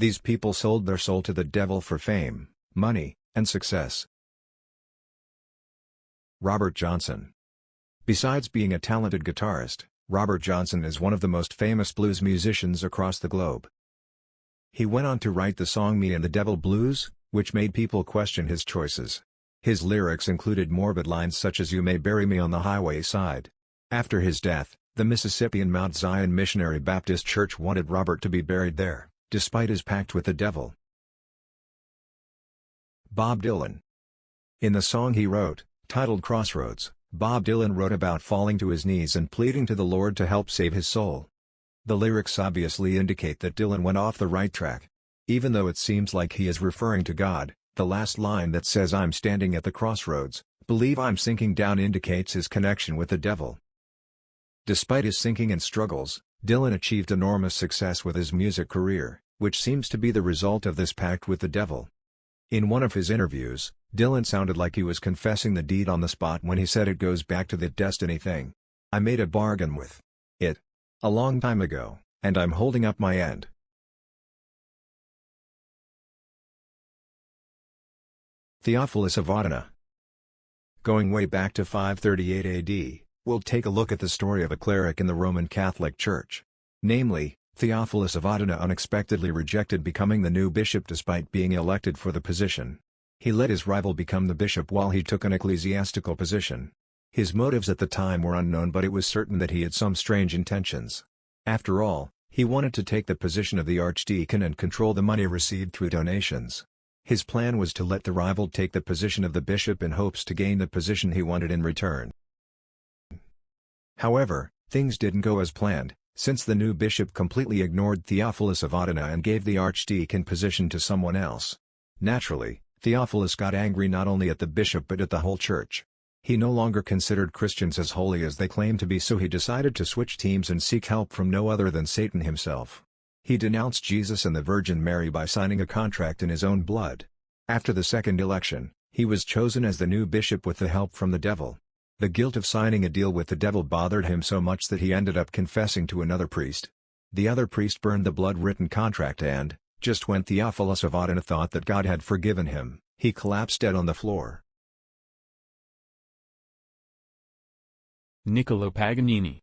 These people sold their soul to the devil for fame, money, and success. Robert Johnson. Besides being a talented guitarist, Robert Johnson is one of the most famous blues musicians across the globe. He went on to write the song Me and the Devil Blues, which made people question his choices. His lyrics included morbid lines such as "You may bury me on the highway side." After his death, the Mississippian Mount Zion Missionary Baptist Church wanted Robert to be buried there, despite his pact with the devil. Bob Dylan. In the song he wrote, titled Crossroads, Bob Dylan wrote about falling to his knees and pleading to the Lord to help save his soul. The lyrics obviously indicate that Dylan went off the right track. Even though it seems like he is referring to God, the last line that says "I'm standing at the crossroads, believe I'm sinking down" indicates his connection with the devil. Despite his sinking and struggles, Dylan achieved enormous success with his music career, which seems to be the result of this pact with the devil. In one of his interviews, Dylan sounded like he was confessing the deed on the spot when he said it goes back to that destiny thing. "I made a bargain with it a long time ago, and I'm holding up my end." Theophilus of Adana. Going way back to 538 AD, we'll take a look at the story of a cleric in the Roman Catholic Church. Namely, Theophilus of Adana unexpectedly rejected becoming the new bishop despite being elected for the position. He let his rival become the bishop while he took an ecclesiastical position. His motives at the time were unknown, but it was certain that he had some strange intentions. After all, he wanted to take the position of the archdeacon and control the money received through donations. His plan was to let the rival take the position of the bishop in hopes to gain the position he wanted in return. However, things didn't go as planned, since the new bishop completely ignored Theophilus of Adana and gave the archdeacon position to someone else. Naturally, Theophilus got angry not only at the bishop but at the whole church. He no longer considered Christians as holy as they claimed to be, so he decided to switch teams and seek help from no other than Satan himself. He denounced Jesus and the Virgin Mary by signing a contract in his own blood. After the second election, he was chosen as the new bishop with the help from the devil. The guilt of signing a deal with the devil bothered him so much that he ended up confessing to another priest. The other priest burned the blood-written contract and, just when Theophilus of Adana thought that God had forgiven him, he collapsed dead on the floor. Niccolo Paganini.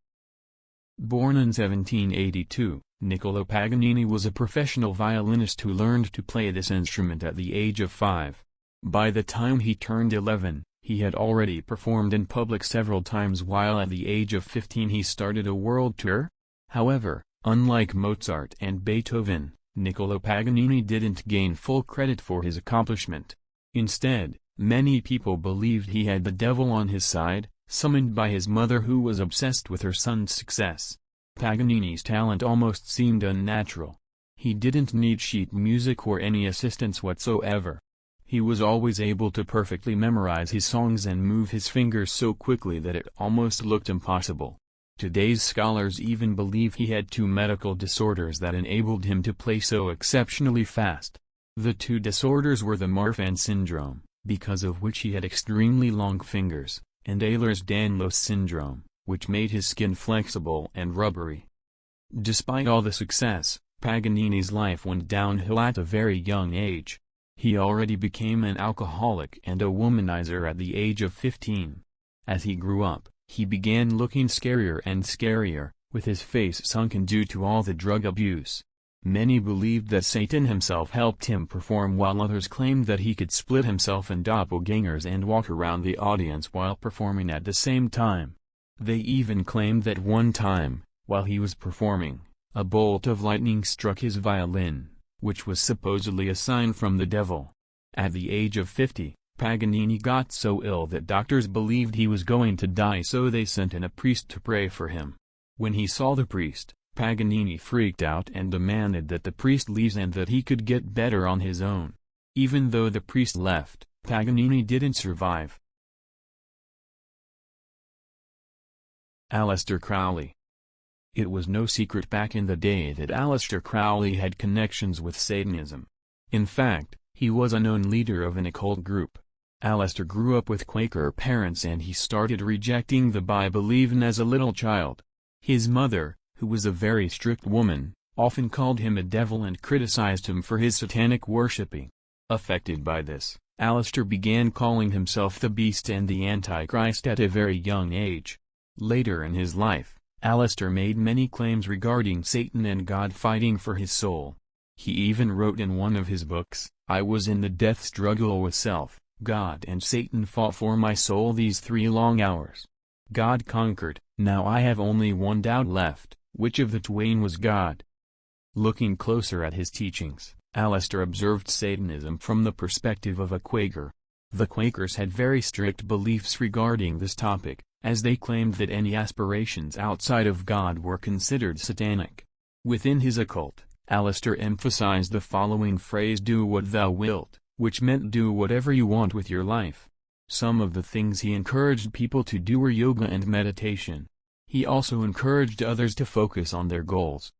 Born in 1782, Niccolo Paganini was a professional violinist who learned to play this instrument at the age of 5. By the time he turned 11, he had already performed in public several times, while at the age of 15 he started a world tour. However, unlike Mozart and Beethoven, Niccolo Paganini didn't gain full credit for his accomplishment. Instead, many people believed he had the devil on his side, summoned by his mother who was obsessed with her son's success. Paganini's talent almost seemed unnatural. He didn't need sheet music or any assistance whatsoever. He was always able to perfectly memorize his songs and move his fingers so quickly that it almost looked impossible. Today's scholars even believe he had 2 medical disorders that enabled him to play so exceptionally fast. The 2 disorders were the Marfan syndrome, because of which he had extremely long fingers, and Ehlers-Danlos syndrome, which made his skin flexible and rubbery. Despite all the success, Paganini's life went downhill at a very young age. He already became an alcoholic and a womanizer at the age of 15. As he grew up, he began looking scarier and scarier, with his face sunken due to all the drug abuse. Many believed that Satan himself helped him perform, while others claimed that he could split himself in doppelgangers and walk around the audience while performing at the same time. They even claimed that one time, while he was performing, a bolt of lightning struck his violin, which was supposedly a sign from the devil. At the age of 50, Paganini got so ill that doctors believed he was going to die, so they sent in a priest to pray for him. When he saw the priest, Paganini freaked out and demanded that the priest leave and that he could get better on his own. Even though the priest left, Paganini didn't survive. Aleister Crowley. It was no secret back in the day that Aleister Crowley had connections with Satanism. In fact, he was a known leader of an occult group. Aleister grew up with Quaker parents and he started rejecting the Bible even as a little child. His mother, who was a very strict woman, often called him a devil and criticized him for his satanic worshipping. Affected by this, Aleister began calling himself the Beast and the Antichrist at a very young age. Later in his life, Aleister made many claims regarding Satan and God fighting for his soul. He even wrote in one of his books, "I was in the death struggle with self, God and Satan fought for my soul these 3 long hours. God conquered, now I have only one doubt left, which of the twain was God?" Looking closer at his teachings, Aleister observed Satanism from the perspective of a Quaker. The Quakers had very strict beliefs regarding this topic, as they claimed that any aspirations outside of God were considered satanic. Within his occult, Aleister emphasized the following phrase, "Do what thou wilt," which meant do whatever you want with your life. Some of the things he encouraged people to do were yoga and meditation. He also encouraged others to focus on their goals,